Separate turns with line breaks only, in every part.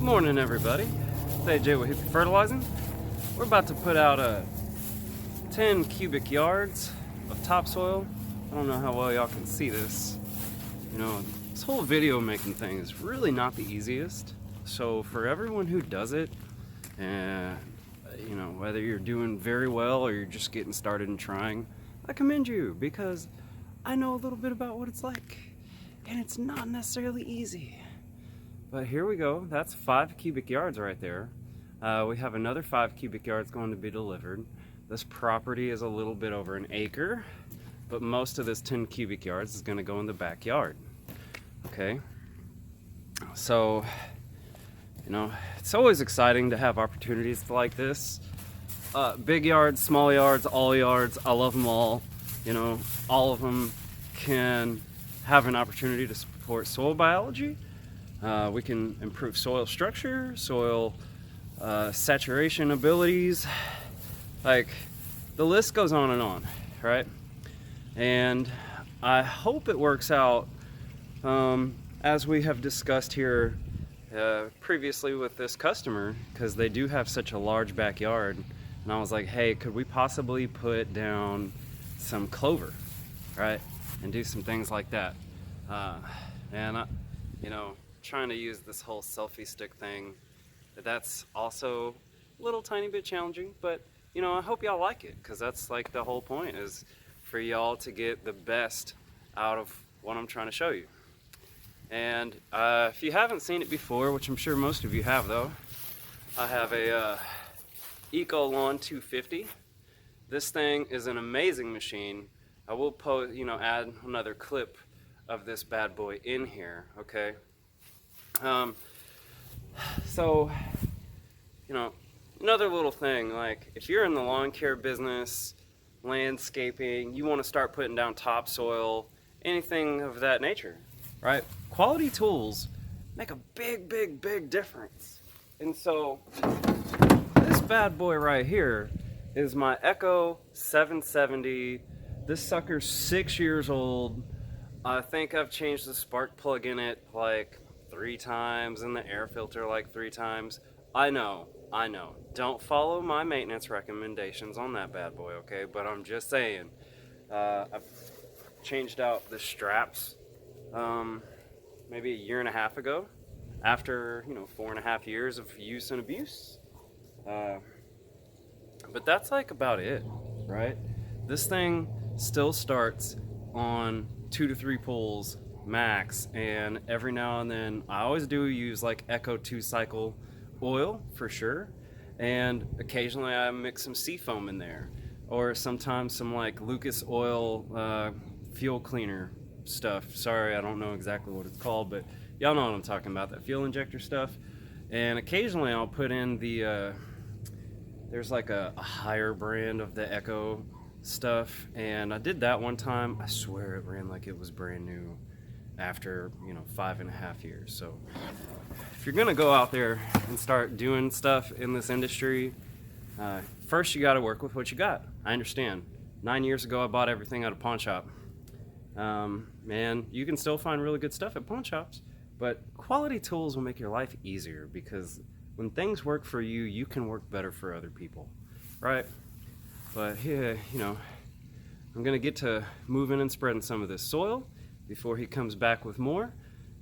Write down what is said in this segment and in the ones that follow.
Morning everybody, it's AJ with Hippie Fertilizing. We're about to put out 10 cubic yards of topsoil. I don't know how well y'all can see this. You know, this whole video making thing is really not the easiest. So for everyone who does it, and you know, whether you're doing very well or you're just getting started and trying, I commend you because I know a little bit about what it's like. And it's not necessarily easy. But here we go. That's 5 cubic yards right there. We have another 5 cubic yards going to be delivered. This property is a little bit over an acre, but most of this 10 cubic yards is going to go in the backyard. Okay. So, you know, it's always exciting to have opportunities like this. Big yards, small yards, all yards, I love them all. You know, all of them can have an opportunity to support soil biology. We can improve soil structure, soil saturation abilities, like the list goes on, right? And I hope it works out as we have discussed here previously with this customer, because they do have such a large backyard. And I was like, hey, could we possibly put down some clover, right? And do some things like that. And I, you know, trying to use this whole selfie stick thing, that's also a little tiny bit challenging, but you know, I hope y'all like it, because that's like the whole point, is for y'all to get the best out of what I'm trying to show you. And if you haven't seen it before, which I'm sure most of you have though, I have a Eco Lawn 250. This thing is an amazing machine. I will add another clip of this bad boy in here, okay? So, you know, another little thing, like if you're in the lawn care business, landscaping, you want to start putting down topsoil, anything of that nature, right? Quality tools make a big difference. And so this bad boy right here is my Echo 770. This sucker's 6 years old. I think I've changed the spark plug in it like 3 times and the air filter like 3 times. I know. Don't follow my maintenance recommendations on that bad boy, okay? But I'm just saying, I've changed out the straps maybe a year and a half ago, after 4.5 years of use and abuse. But that's like about it, right? This thing still starts on 2 to 3 pulls max, and every now and then I always do use like Echo 2 cycle oil for sure, and occasionally I mix some seafoam in there, or sometimes some like Lucas oil fuel cleaner stuff. Sorry, I don't know exactly what it's called, but y'all know what I'm talking about, that fuel injector stuff. And occasionally I'll put in the there's like a higher brand of the Echo stuff, and I did that one time. I swear it ran like it was brand new after 5.5 years. So if you're gonna go out there and start doing stuff in this industry, first you got to work with what you got. I understand. 9 years ago I bought everything at a pawn shop. Man, you can still find really good stuff at pawn shops, but quality tools will make your life easier, because when things work for you, you can work better for other people, right? But here, I'm gonna get to moving and spreading some of this soil before he comes back with more.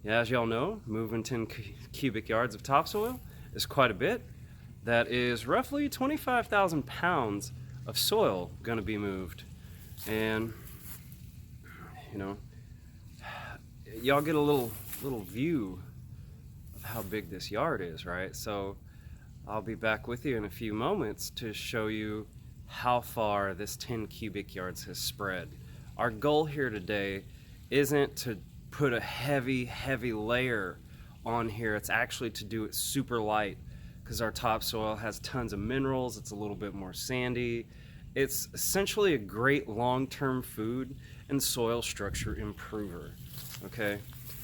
As y'all know, moving 10 cubic yards of topsoil is quite a bit. That is roughly 25,000 pounds of soil gonna be moved. And, y'all get a little view of how big this yard is, right? So I'll be back with you in a few moments to show you how far this 10 cubic yards has spread. Our goal here today isn't to put a heavy layer on here. It's actually to do it super light, because our topsoil has tons of minerals. It's a little bit more sandy. It's essentially a great long-term food and soil structure improver, okay?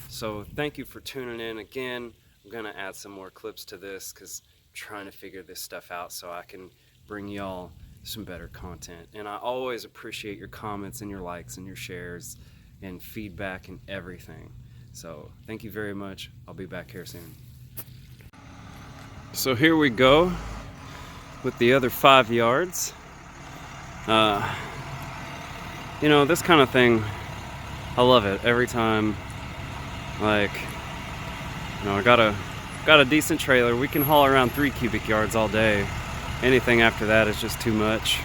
So thank you for tuning in again. I'm gonna add some more clips to this, because I'm trying to figure this stuff out so I can bring y'all some better content. And I always appreciate your comments and your likes and your shares and feedback and everything. So thank you very much. I'll be back here soon. So here we go with the other 5 yards. You know, this kind of thing, I love it every time. Like, you know, I got a decent trailer. We can haul around 3 cubic yards all day. Anything after that is just too much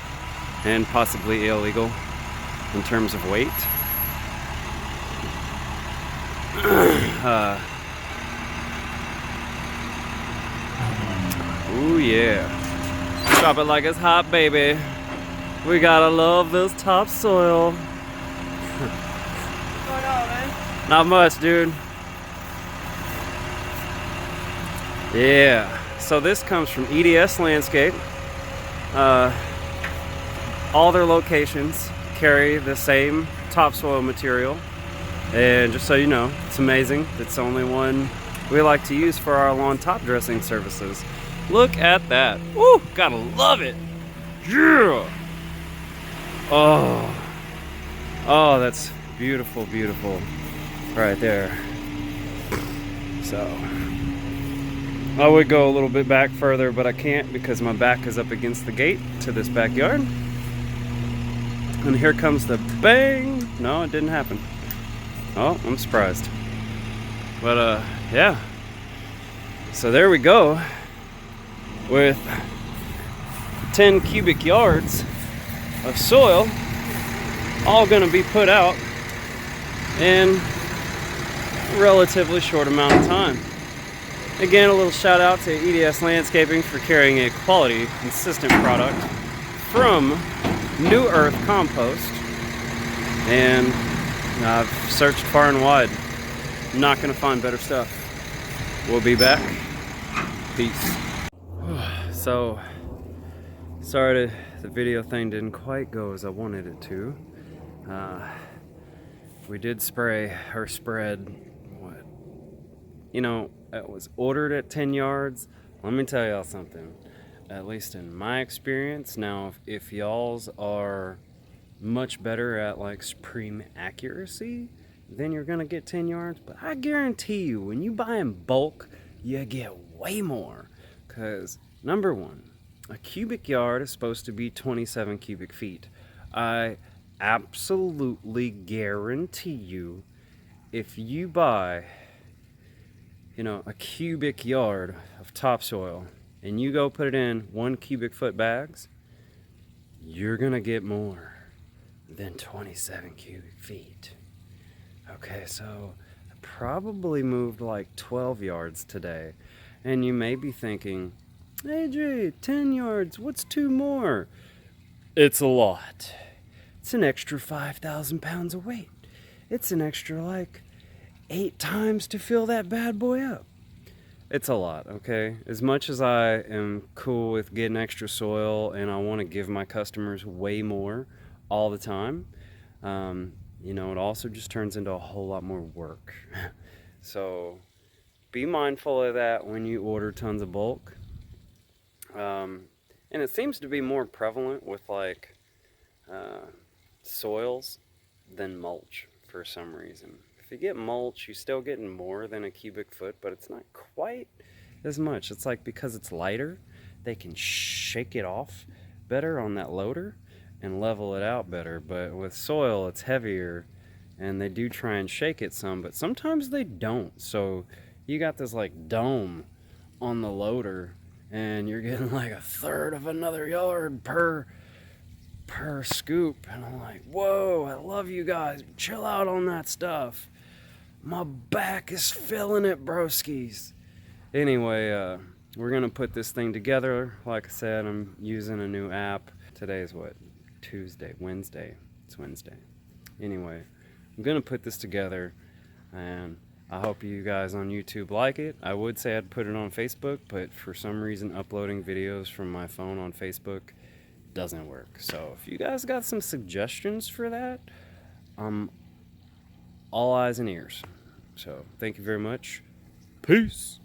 and possibly illegal in terms of weight. Ooh yeah. Drop it like it's hot, baby. We gotta love this topsoil.
What's going on, man?
Not much, dude. Yeah. So this comes from EDS Landscape. All their locations carry the same topsoil material. And just so you know, it's amazing. It's the only one we like to use for our lawn top dressing services. Look at that. Woo! Gotta love it. Yeah! Oh. Oh, that's beautiful, beautiful. Right there. So, I would go a little bit back further, but I can't because my back is up against the gate to this backyard. And here comes the bang. No, it didn't happen. Oh, I'm surprised. But, yeah. So there we go. With 10 cubic yards of soil, all gonna be put out in a relatively short amount of time. Again, a little shout out to EDS Landscaping for carrying a quality, consistent product from New Earth Compost. And I've searched far and wide. Not gonna find better stuff. We'll be back. Peace. So, sorry the video thing didn't quite go as I wanted it to. We did spray or spread what? You know, it was ordered at 10 yards. Let me tell y'all something. At least in my experience, now if y'all's are much better at like supreme accuracy, then you're gonna get 10 yards. But I guarantee you, when you buy in bulk, you get way more. Because number one, a cubic yard is supposed to be 27 cubic feet. I absolutely guarantee you, if you buy, you know, a cubic yard of topsoil and you go put it in 1 cubic foot bags, you're gonna get more than 27 cubic feet. Okay, so I probably moved like 12 yards today. And you may be thinking, AJ, 10 yards, what's 2 more? It's a lot. It's an extra 5,000 pounds of weight. It's an extra like 8 times to fill that bad boy up. It's a lot, okay? As much as I am cool with getting extra soil and I want to give my customers way more all the time, you know, it also just turns into a whole lot more work. So be mindful of that when you order tons of bulk. And it seems to be more prevalent with like soils than mulch for some reason. If you get mulch, you're still getting more than a cubic foot, but it's not quite as much. It's like because it's lighter, they can shake it off better on that loader and level it out better. But with soil, it's heavier and they do try and shake it some, but sometimes they don't. So you got this like dome on the loader and you're getting like a third of another yard per scoop. And I'm like, whoa, I love you guys. Chill out on that stuff. My back is feeling it, broskies. Anyway, we're gonna put this thing together. Like I said, I'm using a new app. Today is what? Wednesday. It's Wednesday. Anyway, I'm gonna put this together and I hope you guys on YouTube like it. I would say I'd put it on Facebook, but for some reason uploading videos from my phone on Facebook doesn't work. So if you guys got some suggestions for that, I'm all eyes and ears. So thank you very much. Peace.